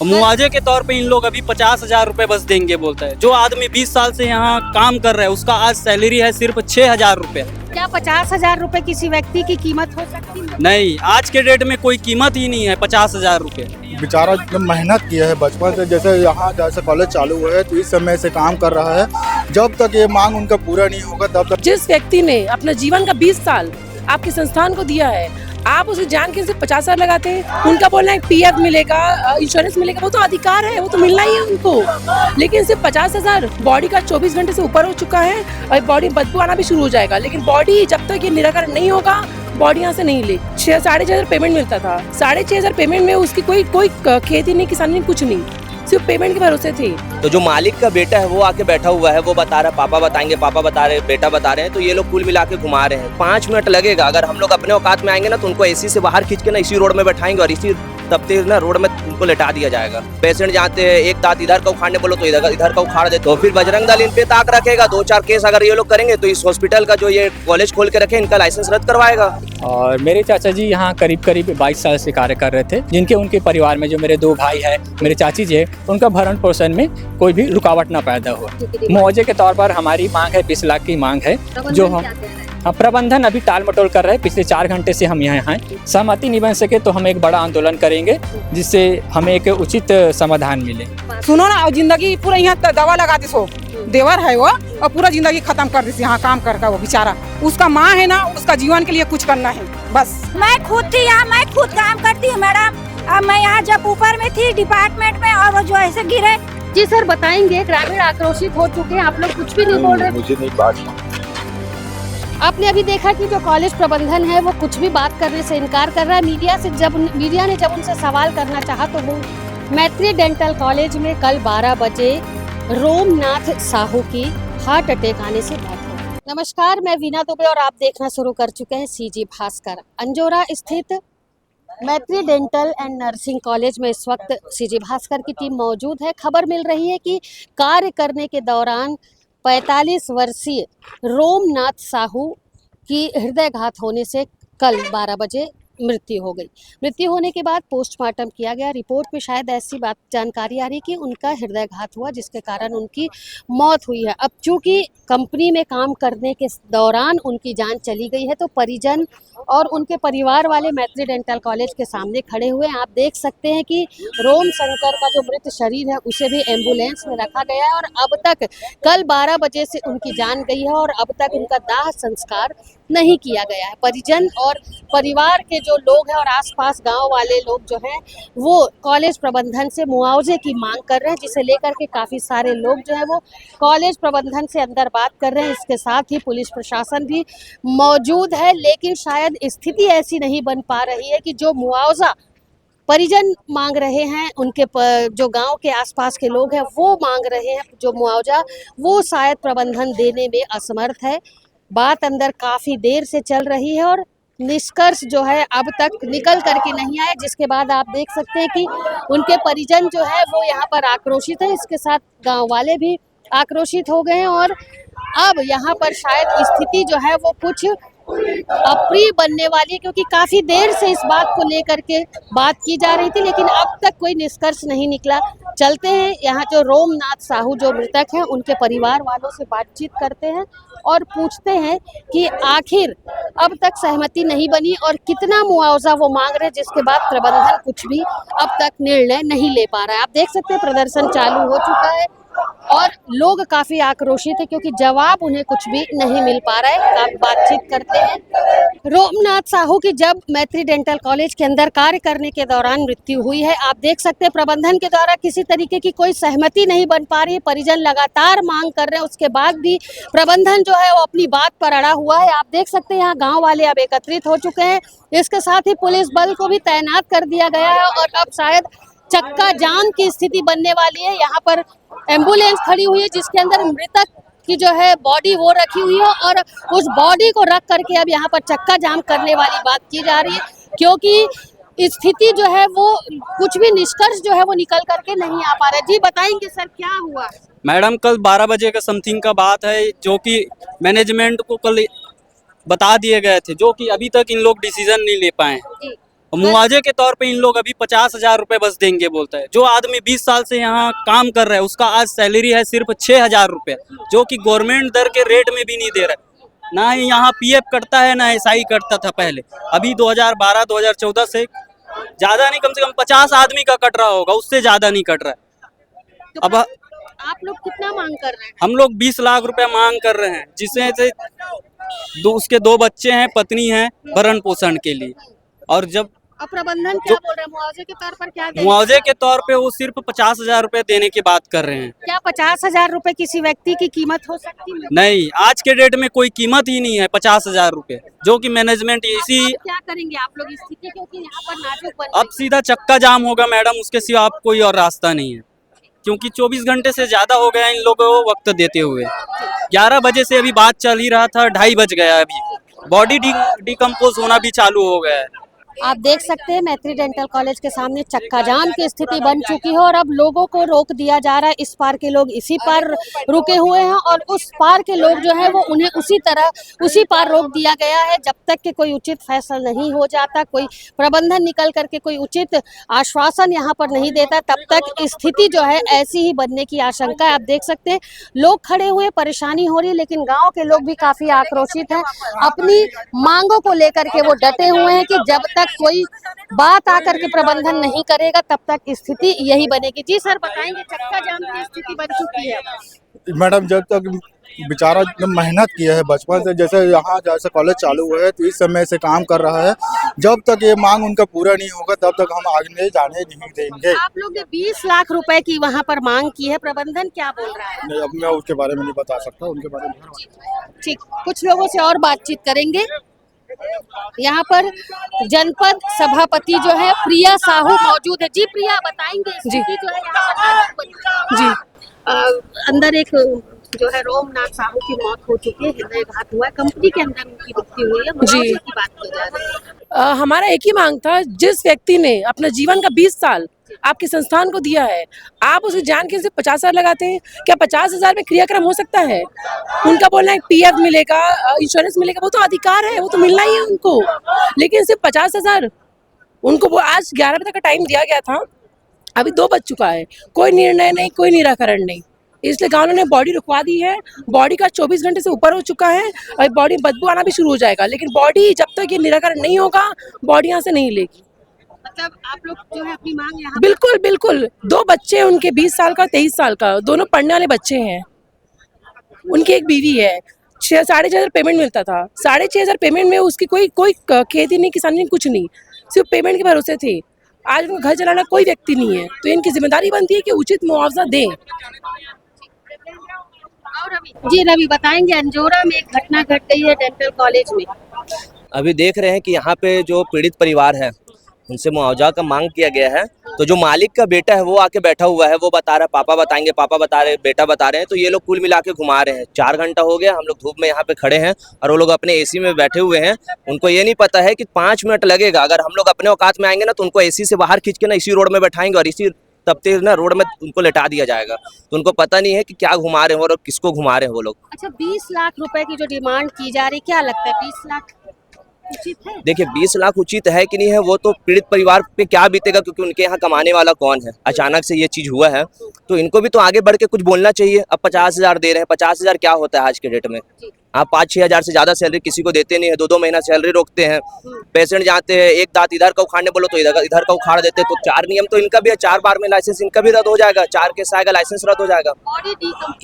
मुआवजे के तौर पे इन लोग अभी 50,000 रुपए बस देंगे बोलता है। जो आदमी 20 साल से यहाँ काम कर रहा है उसका आज सैलरी है सिर्फ 6,000 रुपए। क्या 50,000 रुपए किसी व्यक्ति की कीमत हो सकती है? नहीं, आज के डेट में कोई कीमत ही नहीं है 50,000 रुपए। बेचारा एकदम मेहनत किया है बचपन से, जैसे यहाँ जैसे कॉलेज चालू हुआ है तो इस समय से काम कर रहा है। जब तक ये मांग उनका पूरा नहीं होगा तब तक। जिस व्यक्ति ने अपना जीवन का 20 साल आपके संस्थान को दिया है, आप उसे जान के सिर्फ 50,000 लगाते हैं। उनका बोलना है पीएफ मिलेगा, इंश्योरेंस मिलेगा, वो तो अधिकार है, वो तो मिलना ही है उनको। लेकिन सिर्फ 50,000, बॉडी का 24 घंटे से ऊपर हो चुका है और बॉडी बदबू आना भी शुरू हो जाएगा। लेकिन बॉडी जब तक ये निराकरण नहीं होगा, बॉडी यहाँ से नहीं ले। 6,500 पेमेंट मिलता था, 6,500 पेमेंट में उसकी कोई खेती नहीं, किसानी नहीं, कुछ नहीं, सिर्फ पेमेंट के भरोसे थे। तो जो मालिक का बेटा है वो आके बैठा हुआ है, वो बता रहा है पापा बताएंगे, पापा बता रहे हैं, बेटा बता रहे हैं, तो ये लोग कुल मिला के घुमा रहे हैं। 5 मिनट लगेगा। अगर हम लोग अपने औकात में आएंगे ना तो उनको एसी से बाहर खींच के ना इसी रोड में बैठाएंगे और इसी तबते ना रोड में उनको लेटा दिया जाएगा। पेशेंट जाते हैं, एक दांत इधर का उखाड़ने बोलो तो इधर का उखाड़ दे, तो फिर बजरंग दल इन पे ताक रखेगा। 2-4 केस अगर ये लोग करेंगे तो इस हॉस्पिटल का जो ये कॉलेज खोल के रखे इनका लाइसेंस रद्द करवाएगा। और मेरे चाचा जी यहाँ करीब 22 साल से कार्य कर रहे थे, जिनके उनके परिवार में जो मेरे 2 भाई है, मेरे चाची जी है, उनका भरण पोषण में कोई भी रुकावट ना पैदा हो। मुआवजे के तौर पर हमारी मांग है 20 लाख की मांग है, जो हम प्रबंधन अभी टाल मटोल कर रहे हैं। पिछले 4 घंटे से हम यहाँ हैं। सहमति नहीं बन सके तो हम एक बड़ा आंदोलन करेंगे जिससे हमें एक उचित समाधान मिले। सुनो ना, और जिंदगी पूरा यहाँ दवा लगा दी सो देवर है वो, और पूरा जिंदगी खत्म कर दी यहाँ काम करके। वो बेचारा, उसका माँ है ना, उसका जीवन के लिए कुछ करना है बस। मैं खुद थी यहाँ, मैं खुद काम करती हूँ मैडम। अब मैं यहाँ जब ऊपर में थी डिपार्टमेंट में और वो जो ऐसे गिरे। जी सर बताएंगे, ग्रामीण आक्रोशित हो चुके हैं, आप लोग कुछ भी नहीं बोल रहे। मुझे नहीं बात। आपने अभी देखा कि जो कॉलेज प्रबंधन है वो कुछ भी बात करने से इनकार कर रहा है। मीडिया ने जब उनसे सवाल करना चाहा तो वो मैत्री डेंटल कॉलेज में कल 12 बजे रोमनाथ साहू की हार्ट अटैक आने से मौत हो। नमस्कार, मैं वीना दुबे और आप देखना शुरू कर चुके हैं सीजी भास्कर। अंजोरा स्थित मैत्री डेंटल एंड नर्सिंग कॉलेज में इस वक्त सीजी भास्कर की टीम मौजूद है। खबर मिल रही है कि कार्य करने के दौरान 45 वर्षीय रोमनाथ साहू की हृदयघात होने से कल 12 बजे मृत्यु हो गई। मृत्यु होने के बाद पोस्टमार्टम किया गया। रिपोर्ट में शायद ऐसी बात जानकारी आ रही कि उनका हृदयघात हुआ जिसके कारण उनकी मौत हुई है। अब चूंकि कंपनी में काम करने के दौरान उनकी जान चली गई है तो परिजन और उनके परिवार वाले मैत्री डेंटल कॉलेज के सामने खड़े हुए। आप देख सकते हैं कि रोम शंकर का जो मृत शरीर है उसे भी एम्बुलेंस में रखा गया है और अब तक कल 12 बजे से उनकी जान गई है और अब तक उनका दाह संस्कार नहीं किया गया है। परिजन और परिवार के जो लोग हैं और आसपास गांव वाले लोग जो हैं वो कॉलेज प्रबंधन से मुआवजे की मांग कर रहे हैं, जिसे लेकर के काफ़ी सारे लोग जो है वो कॉलेज प्रबंधन से अंदर बात कर रहे हैं। इसके साथ ही पुलिस प्रशासन भी मौजूद है, लेकिन शायद स्थिति ऐसी नहीं बन पा रही है कि जो मुआवजा परिजन मांग रहे हैं, उनके जो गांव के आसपास के लोग हैं वो मांग रहे हैं जो मुआवजा, वो शायद प्रबंधन देने में असमर्थ है। बात अंदर काफ़ी देर से चल रही है और निष्कर्ष जो है अब तक निकल करके नहीं आया, जिसके बाद आप देख सकते हैं कि उनके परिजन जो है वो यहाँ पर आक्रोशित है। इसके साथ गांव वाले भी आक्रोशित हो गए हैं और अब यहाँ पर शायद स्थिति जो है वो कुछ अप्रिय बनने वाली है, क्योंकि काफ़ी देर से इस बात को लेकर के बात की जा रही थी लेकिन अब तक कोई निष्कर्ष नहीं निकला। चलते हैं यहाँ जो रोमनाथ साहू जो मृतक हैं उनके परिवार वालों से बातचीत करते हैं और पूछते हैं कि आखिर अब तक सहमति नहीं बनी और कितना मुआवजा वो मांग रहे हैं, जिसके बाद प्रबंधन कुछ भी अब तक निर्णय नहीं ले पा रहा है। आप देख सकते हैं प्रदर्शन चालू हो चुका है और लोग काफ़ी आक्रोशित है क्योंकि जवाब उन्हें कुछ भी नहीं मिल पा रहा है। आप बातचीत करते हैं। रोमनाथ साहू की जब मैत्री डेंटल कॉलेज के अंदर कार्य करने के दौरान मृत्यु हुई है, आप देख सकते हैं प्रबंधन के द्वारा किसी तरीके की कोई सहमति नहीं बन पा रही है। परिजन लगातार मांग कर रहे हैं, उसके बाद भी प्रबंधन जो है वो अपनी बात पर अड़ा हुआ है। आप देख सकते हैं यहाँ गाँव वाले अब एकत्रित हो चुके हैं। इसके साथ ही पुलिस बल को भी तैनात कर दिया गया है और अब शायद चक्का जाम की स्थिति बनने वाली है। यहाँ पर एम्बुलेंस खड़ी हुई है जिसके अंदर मृतक की जो है बॉडी वो रखी हुई है और उस बॉडी को रख करके अब यहाँ पर चक्का जाम करने वाली बात की जा रही है, क्योंकि स्थिति जो है वो कुछ भी निष्कर्ष जो है वो निकल करके नहीं आ पा रहा है। जी बताएंगे सर क्या हुआ? मैडम कल 12 बजे का समथिंग का बात है जो कि मैनेजमेंट को कल बता दिए गए थे, जो कि अभी तक इन लोग डिसीजन नहीं ले पाए। और मुआवजे के तौर पे इन लोग अभी 50,000 रुपए बस देंगे बोलता है। जो आदमी 20 साल से यहाँ काम कर रहा है उसका आज सैलरी है सिर्फ 6,000 रुपए, जो कि गवर्नमेंट दर के रेट में भी नहीं दे रहा है। ना ही यहाँ पीएफ कटता है, ना एसआई कटता था पहले। अभी 2012-2014 से ज्यादा नहीं, कम से कम 50 आदमी का कट रहा होगा, उससे ज्यादा नहीं कट रहा है। तो अब आप लोग कितना मांग कर रहे हैं? हम लोग 20 लाख रुपए मांग कर रहे हैं, जिसमें से उसके 2 बच्चे हैं, पत्नी है, भरण पोषण के लिए। और जब और प्रबंधन क्या बोल रहे हैं? मुआवजे के तौर पर क्या देंगे? मुआवजे के तौर पे वो सिर्फ 50,000 रुपए देने की बात कर रहे हैं। क्या 50,000 रुपए किसी व्यक्ति की कीमत हो सकती है? नहीं, आज के डेट में कोई कीमत ही नहीं है 50,000 रुपए, जो कि मैनेजमेंट इसी अब क्या करेंगे आप लोग स्थिति, क्योंकि यहाँ पर नाजुक बन अब सीधा चक्का जाम होगा मैडम, उसके सिवा आप कोई और रास्ता नहीं है। क्योंकि 24 घंटे से ज्यादा हो गया इन लोगों को वक्त देते हुए। 11 बजे से अभी बात चल ही रहा था, 2:30 बज गया, अभी बॉडी डिकम्पोज होना भी चालू हो गया है। आप देख सकते हैं मैत्री डेंटल कॉलेज के सामने चक्का जाम की स्थिति बन चुकी है और अब लोगों को रोक दिया जा रहा है। इस पार के लोग इसी पार रुके हुए हैं और उस पार के लोग जो है वो उन्हें उसी पार रोक दिया गया है। जब तक कि कोई उचित फैसला नहीं हो जाता, कोई प्रबंधन निकल करके कोई उचित आश्वासन यहाँ पर नहीं देता, तब तक स्थिति जो है ऐसी ही बनने की आशंका है। आप देख सकते हैं लोग खड़े हुए, परेशानी हो रही है, लेकिन गाँव के लोग भी काफी आक्रोशित हैं। अपनी मांगों को लेकर के वो डटे हुए हैं कि जब तक कोई बात आकर के प्रबंधन नहीं करेगा तब तक स्थिति यही बनेगी। जी सर, बताएंगे चक्का जाम की स्थिति बन चुकी है। मैडम, जब तक बेचारा जब मेहनत किया है बचपन से, जैसे यहाँ जैसे कॉलेज चालू हुआ है तो इस समय से काम कर रहा है, जब तक ये मांग उनका पूरा नहीं होगा तब तक हम आगे जाने नहीं देंगे। आप लोग ने 20 लाख रुपए की वहाँ पर मांग की है, प्रबंधन क्या बोल रहा है? नहीं, अब मैं उसके बारे में नहीं बता सकता, उनके बारे में। ठीक, कुछ लोगों से और बातचीत करेंगे। यहाँ पर जनपद सभापति जो है प्रिया साहू मौजूद है। जी प्रिया, बताएंगे स्थिति जो है यहाँ पर जी अंदर एक जो है रोमनाथ साहू की मौत हो चुकी है, हृदयघात हुआ है, कंपनी के अंदर उनकी मृत्यु हुई है। मुआवजे की बात की जा रही है। हमारा एक ही मांग था, जिस व्यक्ति ने अपना जीवन का 20 साल आपके संस्थान को दिया है, आप उसे जान के सिर्फ 50,000 लगाते हैं। क्या 50,000 में क्रियाक्रम हो सकता है? उनका बोलना है पीएफ मिलेगा, इंश्योरेंस मिलेगा, वो तो अधिकार है, वो तो मिलना ही है उनको। लेकिन सिर्फ 50,000 उनको, वो आज 11 बजे तक का टाइम दिया गया था, अभी 2 बज चुका है, कोई निर्णय नहीं, कोई निराकरण नहीं। इसलिए गाँव ने बॉडी रुकवा दी है। बॉडी का 24 घंटे से ऊपर हो चुका है और बॉडी बदबू आना भी शुरू हो जाएगा। लेकिन बॉडी जब तक ये निराकरण नहीं होगा, बॉडी यहाँ से नहीं लेगी। मतलब आप लोग जो है अपनी मांग यहाँ बिल्कुल बिल्कुल। 2 बच्चे उनके, 20 साल का 23 साल का, दोनों पढ़ने वाले बच्चे हैं। उनकी एक बीवी है। 6,500 पेमेंट मिलता था। 6,500 पेमेंट में उसकी कोई खेती नहीं, किसानी नहीं, कुछ नहीं, सिर्फ पेमेंट के भरोसे थे। आज उनका घर चलाना कोई व्यक्ति नहीं है, तो इनकी जिम्मेदारी बनती है कि उचित मुआवजा दें। और जी रवि, बताएंगे अंजोरा में एक घटना घट गई है डेंटल कॉलेज में। अभी देख रहे हैं कि यहाँ पे जो पीड़ित परिवार है उनसे मुआवजा का मांग किया गया है। तो जो मालिक का बेटा है वो आके बैठा हुआ है, वो बता रहा है पापा बताएंगे, पापा बता रहे, बेटा बता रहे हैं। तो ये लोग कुल मिला के घुमा रहे हैं। 4 घंटा हो गया हम लोग धूप में यहाँ पे खड़े हैं और वो लोग अपने एसी में बैठे हुए हैं। उनको ये नहीं पता है कि 5 मिनट लगेगा। अगर हम लोग अपने औकात में आएंगे ना तो उनको एसी से बाहर खींच के ना इसी रोड में बैठाएंगे और इसी तपते ना रोड में उनको लेटा दिया जाएगा। तो उनको पता नहीं है कि क्या घुमा रहे हैं और किसको घुमा रहे हैं वो लोग। अच्छा, 20 लाख रुपए की जो डिमांड की जा रही, क्या लगता है 20 लाख उचित है? देखिए 20 लाख उचित है कि नहीं है, वो तो पीड़ित परिवार पे क्या बीतेगा, क्योंकि उनके यहाँ कमाने वाला कौन है। अचानक से ये चीज हुआ है तो इनको भी तो आगे बढ़ के कुछ बोलना चाहिए। अब 50,000 दे रहे हैं, 50,000 क्या होता है आज के डेट में? आप 5-6 हज़ार से ज्यादा सैलरी किसी को देते नहीं है। 2-2 महीना सैलरी रोकते हैं। पेशेंट जाते हैं, एक दांत इधर का उखाड़ने बोलो तो इधर का उखाड़ देते हैं। तो 4 नियम तो इनका भी है, 4 बार में लाइसेंस इनका भी रद्द हो जाएगा, 4 केस आएगा लाइसेंस रद्द हो जाएगा।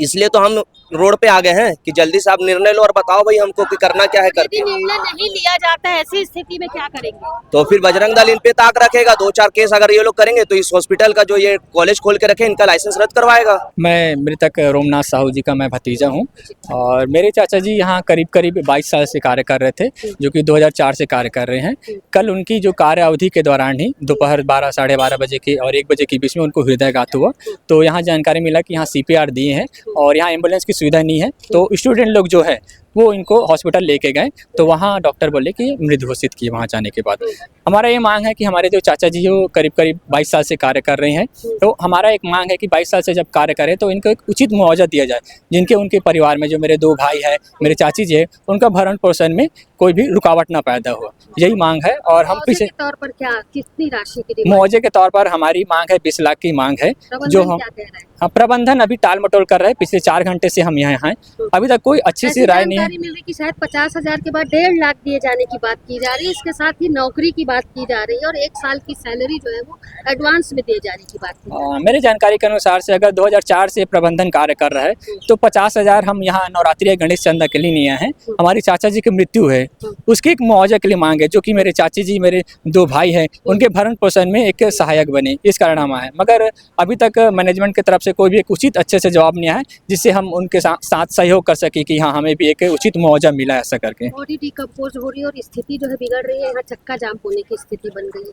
इसलिए तो हम रोड पे आ गए हैं कि जल्दी से आप निर्णय लो और बताओ भाई हमको कि करना क्या है। करके निर्णय नहीं लिया जाता है, ऐसी स्थिति में क्या करेंगे? तो फिर बजरंग दल इन पे ताक रखेगा। 2-4 केस अगर ये लोग करेंगे तो इस हॉस्पिटल का जो ये कॉलेज खोल के रखे इनका लाइसेंस रद्द करवाएगा। मैं मृतक रोमनाथ साहू जी का मैं भतीजा हूँ और मेरे चाचा जी यहाँ करीब 22 साल से कार्य कर रहे थे, जो कि 2004 से कार्य कर रहे हैं। कल उनकी जो कार्य अवधि के दौरान ही दोपहर 12 साढ़े 12 बजे के और 1 बजे के बीच में उनको हृदयघात हुआ। तो यहाँ जानकारी मिला कि यहाँ CPR दिए हैं और यहाँ एम्बुलेंस की सुविधा नहीं है। तो स्टूडेंट लोग जो है वो इनको हॉस्पिटल लेके गए तो वहाँ डॉक्टर बोले कि मृत घोषित किए वहाँ जाने के बाद। हमारा ये मांग है कि हमारे जो चाचा जी वो करीब करीब 22 साल से कार्य कर रहे हैं, तो हमारा एक मांग है कि 22 साल से जब कार्य करें तो इनको एक उचित मुआवजा दिया जाए, जिनके उनके परिवार में जो मेरे 2 भाई है, मेरे चाची जी है, उनका भरण पोषण में कोई भी रुकावट ना पैदा हो, यही मांग है। और हम मुआवजे पीछे के तौर पर क्या कितनी राशि की डिमांड? मुआवजे के तौर पर हमारी मांग है 20 लाख की मांग है, जो प्रबंधन हम क्या कह रहा है? प्रबंधन अभी टाल मटोल कर रहे हैं। पिछले 4 घंटे से हम यहाँ हैं, अभी तक कोई अच्छी सी ऐसी राय नहीं है। जानकारी मिल रही कि शायद 50,000 के बाद 1.5 लाख दिए जाने की बात की जा रही है, इसके साथ ही नौकरी की बात की जा रही है और 1 साल की सैलरी जो है वो एडवांस में दिए जाने की बात की जा रही है। मेरे जानकारी के अनुसार से अगर 2004 से प्रबंधन कार्य कर रहा है तो 50,000 हम यहाँ नवरात्रि या गणेश चंदा के लिए नहीं आए हैं। हमारी चाचा जी की मृत्यु है, उसकी एक मुआवजा के लिए मांग है, जो कि मेरे चाची जी मेरे 2 भाई हैं, उनके भरण पोषण में एक सहायक बने, इस कारण हम आए। मगर अभी तक मैनेजमेंट की तरफ से कोई भी एक उचित अच्छे से जवाब नहीं आया जिससे हम उनके साथ सहयोग कर सके कि हाँ हमें भी एक उचित मुआवजा मिला, ऐसा करके। बॉडी डिकम्पोज हो रही है और स्थिति जो है बिगड़ रही है, यहाँ चक्का जाम होने की स्थिति बन गई है।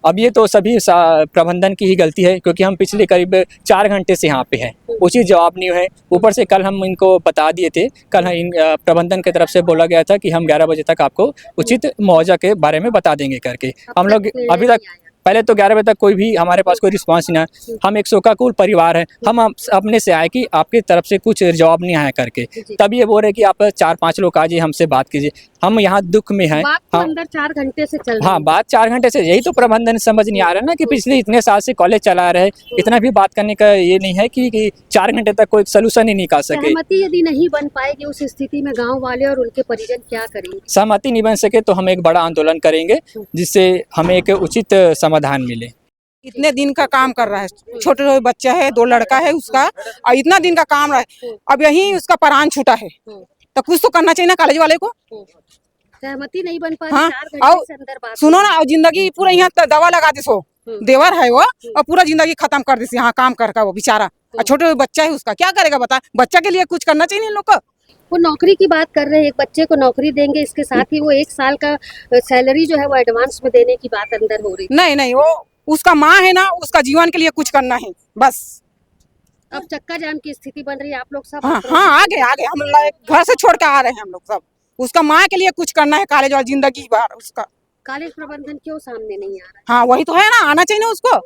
अब ये तो सभी प्रबंधन की ही गलती है, क्योंकि हम पिछले करीब 4 घंटे से यहाँ पे हैं, उचित जवाब नहीं है। ऊपर से कल हम इनको बता दिए थे, कल इन प्रबंधन की तरफ से बोला गया था कि हम 11 बजे तक आपको उचित मुआवजा के बारे में बता देंगे करके। हम लोग अभी तक पहले तो 11 बजे तक कोई भी हमारे पास कोई रिस्पांस नहीं आया। हम एक शोकाकुल परिवार है, हम अपने से आए कि आपकी तरफ से कुछ जवाब नहीं आया करके, तब ये बोल रहे कि आप 4-5 लोग आइए हमसे बात कीजिए। हम यहाँ दुख में हैं। बात तो अंदर 4 घंटे से चल रही हाँ, है। बात 4 घंटे से, यही तो प्रबंधन समझ नहीं आ रहा ना कि पिछले इतने साल से कॉलेज चला रहे, इतना भी बात करने का ये नहीं है कि 4 घंटे तक कोई सोल्यूशन ही निकाल सके। सहमति यदि नहीं बन पाएगी उस स्थिति में गांव वाले और उनके परिजन क्या करेंगे? सहमति नहीं बन सके तो हम एक बड़ा आंदोलन करेंगे, जिससे हमें एक उचित समाधान मिले। इतने दिन का काम कर रहा है, छोटे छोटे बच्चा है, 2 लड़का है उसका, और इतना दिन का काम रहा है, अब यही उसका प्राण छूटा है, तो कुछ तो करना चाहिए ना कॉलेज वाले को। सहमति नहीं बन पा हाँ, 4 घंटे और से अंदर बात सुनो ना, और जिंदगी पूरा यहाँ दवा लगा दी सो देवर है वो, और पूरा जिंदगी खत्म कर दी यहाँ काम करके वो बेचारा, और छोटे बच्चा है उसका, क्या करेगा बता। बच्चा के लिए कुछ करना चाहिए इन लोग को। वो नौकरी की बात कर रहे हैं, एक बच्चे को नौकरी देंगे, इसके साथ ही वो 1 साल का सैलरी जो है वो एडवांस में देने की बात अंदर हो रही है। नहीं नहीं, वो उसका माँ है ना, उसका जीवन के लिए कुछ करना है बस। अब चक्का जाम की स्थिति बन रही है, आप लोग सब हाँ हाँ, आगे आगे हम लोग घर से छोड़ के आ रहे हैं हम लोग सब, उसका माँ के लिए कुछ करना है, कॉलेज वाला जिंदगी भर उसका। कॉलेज प्रबंधन क्यों सामने नहीं आ रहा है? हाँ वही तो है ना, आना चाहिए ना उसको।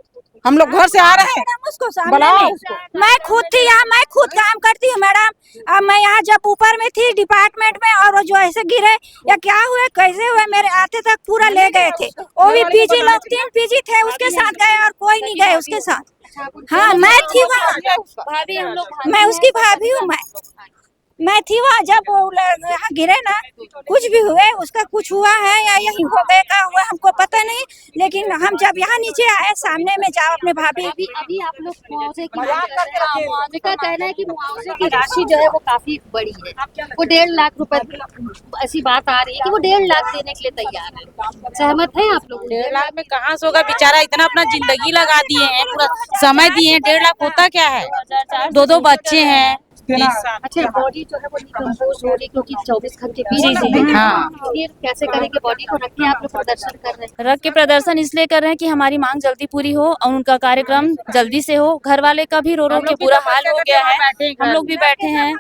हम लोग घर से आ रहे हैं, उसको सामने बुलाओ नहीं। उसको। मैं खुद थी यहाँ, मैं खुद काम करती हूँ मैडम। अब मैं यहाँ जब ऊपर में थी डिपार्टमेंट में, और वो जो ऐसे गिरे या क्या हुए कैसे हुए, मेरे आते तक पूरा ले गए थे। वो भी पीजी लोग 3 पीजी थे उसके साथ गए और कोई नहीं गए उसके साथ। हाँ मैं थी वहाँ, भाभी हम लोग मैं उसकी भाभी हूँ। मैं थी वहाँ जब वो यहाँ गिरे ना, कुछ भी हुए उसका कुछ हुआ है या यही हो गए का हुआ हमको पता नहीं, लेकिन हम जब यहाँ नीचे आए सामने में जाओ अपने भाभी। अभी आप लोग मुआवजे का कहना है कि मुआवजे की राशि जो है वो काफी बड़ी है, वो 1.5 लाख रुपए, ऐसी बात आ रही है कि वो 1.5 लाख देने के लिए तैयार है। सहमत है आप लोग? 1.5 लाख में कहाँ से होगा, बेचारा इतना अपना जिंदगी लगा दिए हैं, पूरा समय दिए हैं, 1.5 लाख होता क्या है, 2 बच्चे हैं। अच्छा, बॉडी जो है वो डिकम्पोज हो रही क्योंकि 24 घंटे बीत हाँ। फिर कैसे करेंगे? बॉडी को रख के आप लोग प्रदर्शन कर रहे हैं। रख के प्रदर्शन इसलिए कर रहे हैं कि हमारी मांग जल्दी पूरी हो और उनका कार्यक्रम जल्दी से हो। घर वाले का भी रो रो के बुरा हाल हो गया है, हम लोग भी बैठे हैं,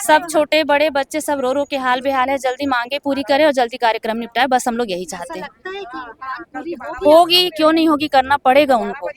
सब छोटे बड़े बच्चे सब रो रो के हाल बेहाल है। जल्दी मांगे पूरी करे और जल्दी कार्यक्रम निपटाए, बस हम लोग यही चाहते हैं। लगता है कि मांग पूरी होगी क्यों नहीं होगी, करना पड़ेगा उनको।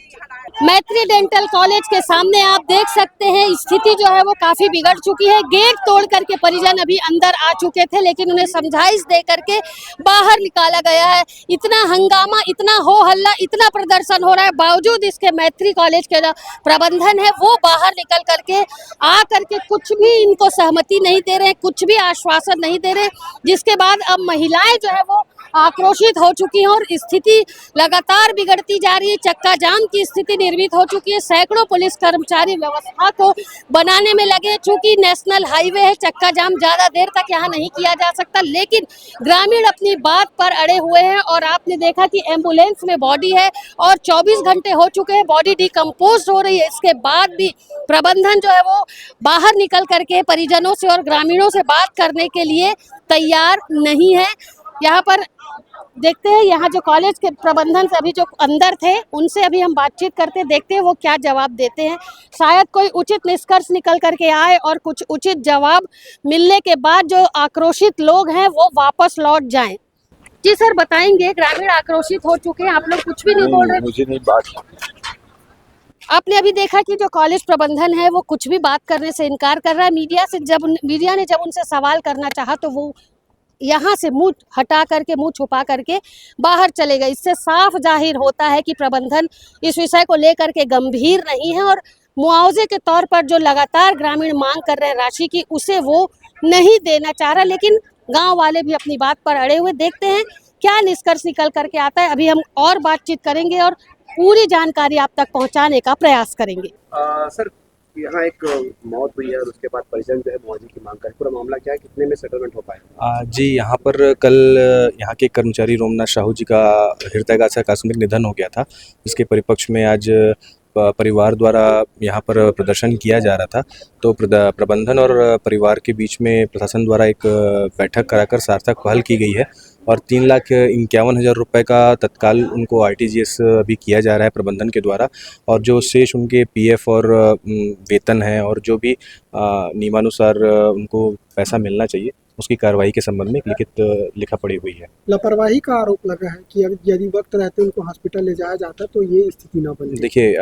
मैत्री डेंटल कॉलेज के सामने आप देख सकते हैं स्थिति जो है वो काफी बिगड़ चुकी है। गेट तोड़ करके परिजन अभी अंदर आ चुके थे, लेकिन उन्हें समझाइश दे करके बाहर निकाला गया है। इतना हंगामा, इतना हो हल्ला, इतना प्रदर्शन हो रहा है, बावजूद इसके मैत्री कॉलेज के जो प्रबंधन है वो बाहर निकल करके आ करके कुछ भी इनको सहमति नहीं दे रहे, कुछ भी आश्वासन नहीं दे रहे, जिसके बाद अब महिलाएं जो है वो आक्रोशित हो चुकी हैं और स्थिति लगातार बिगड़ती जा रही है। चक्का जाम की स्थिति निर्मित हो चुकी है। सैकड़ों पुलिस कर्मचारी व्यवस्था को बनाने में लगे, चूंकि नेशनल हाईवे है, चक्का जाम ज्यादा देर तक यहाँ नहीं किया जा सकता, लेकिन ग्रामीण अपनी बात पर अड़े हुए हैं। और आपने देखा कि एम्बुलेंस में बॉडी है और 24 घंटे हो चुके हैं, बॉडी डिकम्पोज हो रही है, इसके बाद भी प्रबंधन जो है वो बाहर निकल करके परिजनों से और ग्रामीणों से बात करने के लिए तैयार नहीं है। यहाँ पर देखते हैं यहाँ जो कॉलेज के प्रबंधन से अभी जो अंदर थे उनसे अभी हम बातचीत करते देखते हैं वो क्या जवाब देते हैं। शायद कोई उचित निष्कर्ष निकल करके आए और कुछ उचित जवाब मिलने के बाद जो आक्रोशित लोग हैं वो वापस लौट जाएं। जी सर बताएंगे, ग्रामीण आक्रोशित हो चुके हैं, आप लोग कुछ भी नहीं बोल रहे। मुझे नहीं बात। आपने अभी देखा कि जो कॉलेज प्रबंधन है वो कुछ भी बात करने से इनकार कर रहा है। मीडिया ने जब उनसे सवाल करना चाहा तो वो यहाँ से मुंह हटा करके, मुंह छुपा करके बाहर चले गए। इससे साफ जाहिर होता है कि प्रबंधन इस विषय को लेकर के गंभीर नहीं है और मुआवजे के तौर पर जो लगातार ग्रामीण मांग कर रहे हैं राशि की, उसे वो नहीं देना चाह रहा। लेकिन गांव वाले भी अपनी बात पर अड़े हुए। देखते हैं क्या निष्कर्ष निकल करके आता है। अभी हम और बातचीत करेंगे और पूरी जानकारी आप तक पहुंचाने का प्रयास करेंगे। सर यहाँ एक मौत हुई है और उसके बाद परिजन जो है मुआवजे की मांग कर, पूरा मामला क्या है, कितने में सेटलमेंट हो पाएगा? जी, यहाँ पर कल यहाँ के कर्मचारी रोमनाथ साहू जी का हृदयाघात से आकस्मिक निधन हो गया था। इसके परिपक्ष में आज परिवार द्वारा यहाँ पर प्रदर्शन किया जा रहा था। तो प्रबंधन और परिवार के बीच में प्रशासन द्वारा एक बैठक कराकर सार्थक पहल की गई है और 3,51,000 रुपये का तत्काल उनको RTGS अभी किया जा रहा है प्रबंधन के द्वारा। और जो शेष उनके PF और वेतन है और जो भी नियमानुसार उनको पैसा मिलना चाहिए, उसकी कार्रवाई के संबंध में एक लिखित लिखा पड़ी हुई है। लापरवाही का आरोप लगा है कि यदि वक्त रहते उनको हॉस्पिटल ले जाया जाता तो ये स्थिति न बने। देखिए,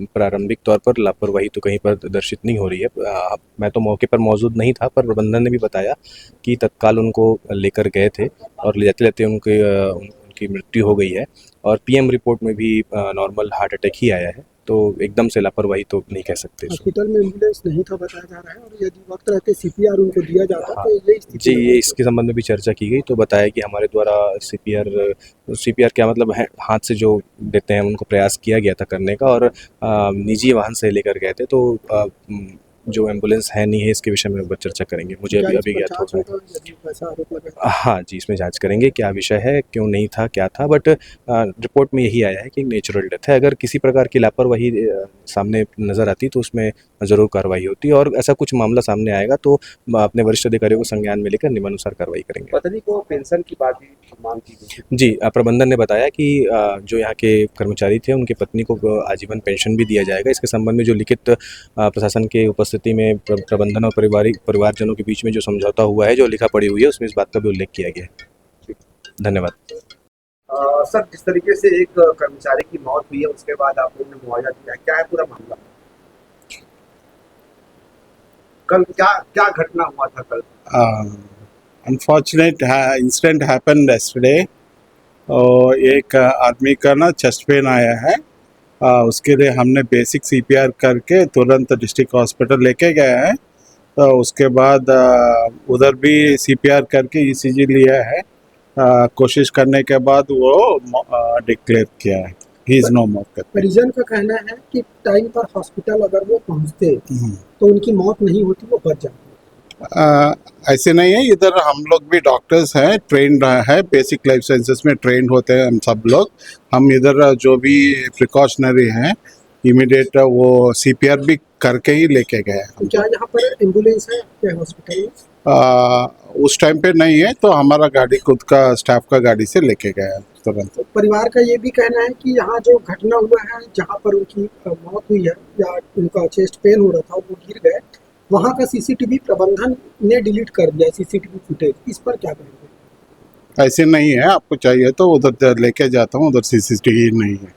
प्रारंभिक तौर पर लापरवाही तो कहीं पर दर्शित नहीं हो रही है। मैं तो मौके पर मौजूद नहीं था, पर प्रबंधन ने भी बताया कि तत्काल उनको लेकर गए थे और ले जाते लेते उनकी मृत्यु हो गई है और PM रिपोर्ट में भी नॉर्मल हार्ट अटैक ही आया है। तो एकदम से लापरवाही तो नहीं कह सकते। हॉस्पिटल में एम्बुलेंस नहीं था बताया जा रहा है और यदि वक्त रहते CPR उनको दिया जाता तो ये जी, ये इसके संबंध में भी चर्चा की गई। तो बताया कि हमारे द्वारा CPR क्या मतलब है, हाथ से जो देते हैं उनको प्रयास किया गया था करने का और निजी वाहन से लेकर गए थे। तो जो एम्बुलेंस है नहीं है, इसके विषय में चर्चा करेंगे। मुझे अभी ज्ञात हो। हाँ जी, इसमें जांच करेंगे क्या विषय है, क्यों नहीं था, क्या था। बट रिपोर्ट में यही आया है कि नेचुरल डेथ है। अगर किसी प्रकार की लापरवाही सामने नज़र आती तो उसमें ज़रूर कार्रवाई होती और ऐसा कुछ मामला सामने आएगा तो अपने वरिष्ठ अधिकारियों को संज्ञान में लेकर नियमानुसार कार्रवाई करेंगे। पत्नी को पेंशन की बात भी मांग की गई। जी, प्रबंधन ने बताया कि जो यहाँ के कर्मचारी थे उनकी पत्नी को आजीवन पेंशन भी दिया जाएगा। इसके संबंध में जो लिखित प्रशासन के उपस्थिति में प्रबंधन और परिवारजनों के बीच में जो समझौता हुआ है, जो लिखा पड़ी हुई है, उसमें इस बात का भी उल्लेख किया गया है। धन्यवाद। सर, जिस तरीके से एक कर्मचारी की मौत हुई है उसके बाद आप लोगों ने मुआवजा दिया, क्या है पूरा मामला? कल क्या घटना हुआ था कल? Unfortunate incident happened yesterday. एक आदमी का ना चेस्ट पेन आया है, उसके लिए हमने बेसिक CPR करके तुरंत डिस्ट्रिक्ट हॉस्पिटल लेके गए हैं। तो उसके बाद उधर भी CPR करके ECG लिया है। कोशिश करने के बाद वो डिक्लेयर किया है ही इज नो मोर। परिजन का कहना है कि टाइम पर हॉस्पिटल अगर वो पहुंचते तो उनकी मौत नहीं होती, वो बच जाती। ऐसे नहीं है, इधर हम लोग भी डॉक्टर्स हैं, ट्रेंड है, बेसिक लाइफ साइंसेस में ट्रेंड होते हैं हम सब लोग। हम इधर जो भी प्रिकॉशनरी हैं इमीडिएट वो CPR भी करके ही लेके गए। क्या यहाँ पर एम्बुलेंस है क्या हॉस्पिटल में? उस टाइम पे नहीं है, तो हमारा गाड़ी खुद का स्टाफ का गाड़ी से लेके गया तुरंत। परिवार का ये भी कहना है कि यहाँ जो घटना हुआ है, जहाँ पर उनकी मौत हुई है या उनका चेस्ट पेन हो रहा था, वो गिर गए, वहाँ का CCTV प्रबंधन ने डिलीट कर दिया, CCTV फुटेज। इस पर क्या कहेंगे? ऐसे नहीं है, आपको चाहिए तो उधर लेके जाता हूँ, उधर CCTV नहीं है।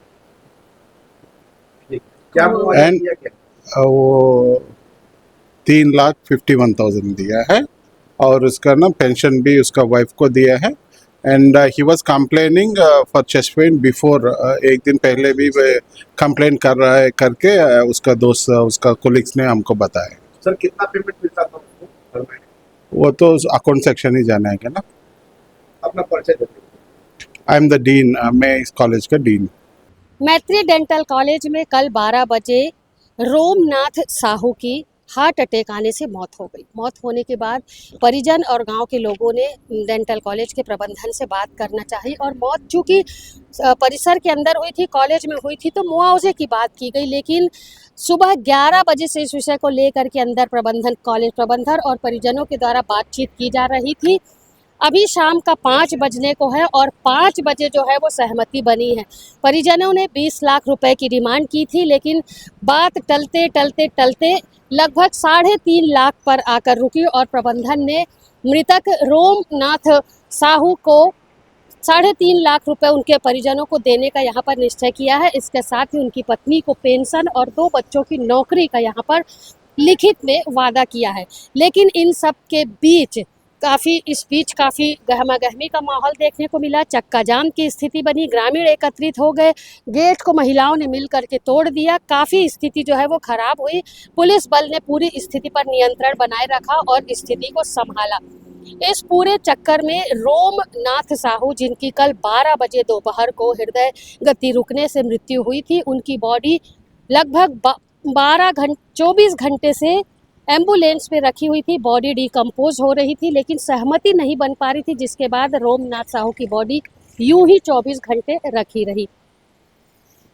क्या वो 3,51,000 दिया है और उसका ना पेंशन भी उसका वाइफ को दिया है। And he was complaining for chest pain before. एक दिन पहले भी कंप्लेन कर रहा है करके उसका दोस्त, उसका कोलिग्स ने हमको बताया। सर, कितना पेमेंट मिलता था उसको? वो तो अकाउंट सेक्शन ही जाना है ना। अपना परिचय देते। आई एम द डीन, मैं इस कॉलेज का डीन। मैत्री डेंटल कॉलेज में कल 12 बजे रोमनाथ साहू की हार्ट अटैक आने से मौत हो गई। मौत होने के बाद परिजन और गांव के लोगों ने डेंटल कॉलेज के प्रबंधन से बात करना चाहिए और मौत चूँकि परिसर के अंदर हुई थी, कॉलेज में हुई थी, तो मुआवजे की बात की गई। लेकिन सुबह 11 बजे से इस विषय को लेकर के अंदर कॉलेज प्रबंधन और परिजनों के द्वारा बातचीत की जा रही थी। अभी शाम का 5 बजने को है और 5 बजे जो है वो सहमति बनी है। परिजनों ने 20 लाख रुपए की डिमांड की थी, लेकिन बात टलते टलते टलते लगभग 3.5 लाख पर आकर रुकी और प्रबंधन ने मृतक रोमनाथ साहू को 3.5 लाख रुपए उनके परिजनों को देने का यहाँ पर निश्चय किया है। इसके साथ ही उनकी पत्नी को पेंशन और 2 बच्चों की नौकरी का यहाँ पर लिखित में वादा किया है। लेकिन इन सब के बीच काफ़ी गहमा-गहमी का माहौल देखने को मिला। चक्का जाम की स्थिति बनी, ग्रामीण एकत्रित हो गए, गेट को महिलाओं ने मिल करके तोड़ दिया। काफ़ी स्थिति जो है वो खराब हुई। पुलिस बल ने पूरी स्थिति पर नियंत्रण बनाए रखा और स्थिति को संभाला। इस पूरे चक्कर में रोमनाथ साहू, जिनकी कल 12 बजे दोपहर को हृदय गति रुकने से मृत्यु हुई थी, उनकी बॉडी लगभग 24 घंटे से एम्बुलेंस में रखी हुई थी। बॉडी डिकम्पोज हो रही थी, लेकिन सहमति नहीं बन पा रही थी, जिसके बाद रोमनाथ साहू की बॉडी यूं ही 24 घंटे रखी रही।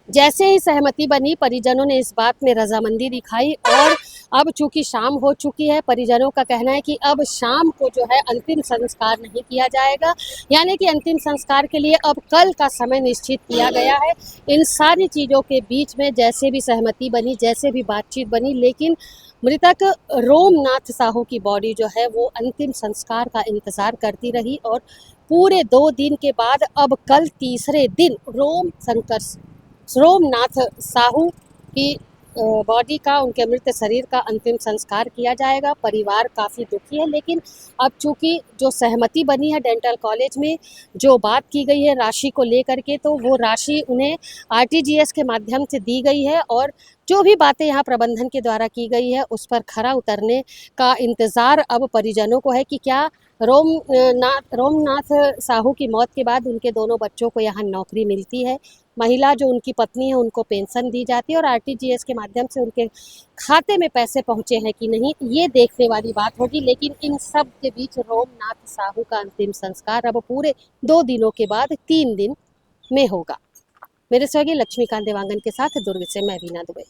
जैसे ही सहमति बनी, परिजनों ने इस बात में रजामंदी दिखाई और अब चूंकि शाम हो चुकी है, परिजनों का कहना है कि अब शाम को जो है अंतिम संस्कार नहीं किया जाएगा, यानी कि अंतिम संस्कार के लिए अब कल का समय निश्चित किया गया है। इन सारी चीज़ों के बीच में जैसे भी सहमति बनी, जैसे भी बातचीत बनी, लेकिन मृतक रोमनाथ साहू की बॉडी जो है वो अंतिम संस्कार का इंतज़ार करती रही और पूरे 2 दिन के बाद अब कल तीसरे दिन रोमनाथ साहू की बॉडी का, उनके मृत शरीर का अंतिम संस्कार किया जाएगा। परिवार काफ़ी दुखी है, लेकिन अब चूँकि जो सहमति बनी है डेंटल कॉलेज में, जो बात की गई है राशि को लेकर के, तो वो राशि उन्हें आरटीजीएस के माध्यम से दी गई है और जो भी बातें यहाँ प्रबंधन के द्वारा की गई है उस पर खरा उतरने का इंतज़ार अब परिजनों को है कि क्या रोमनाथ साहू की मौत के बाद उनके दोनों बच्चों को यहाँ नौकरी मिलती है, महिला जो उनकी पत्नी है उनको पेंशन दी जाती है और आरटीजीएस के माध्यम से उनके खाते में पैसे पहुँचे हैं कि नहीं, ये देखने वाली बात होगी। लेकिन इन सब के बीच रोमनाथ साहू का अंतिम संस्कार अब पूरे 2 दिनों के बाद 3 दिन में होगा। मेरे सहयोगी लक्ष्मीकांत देवांगन के साथ दुर्ग से मैं वीना दुबे।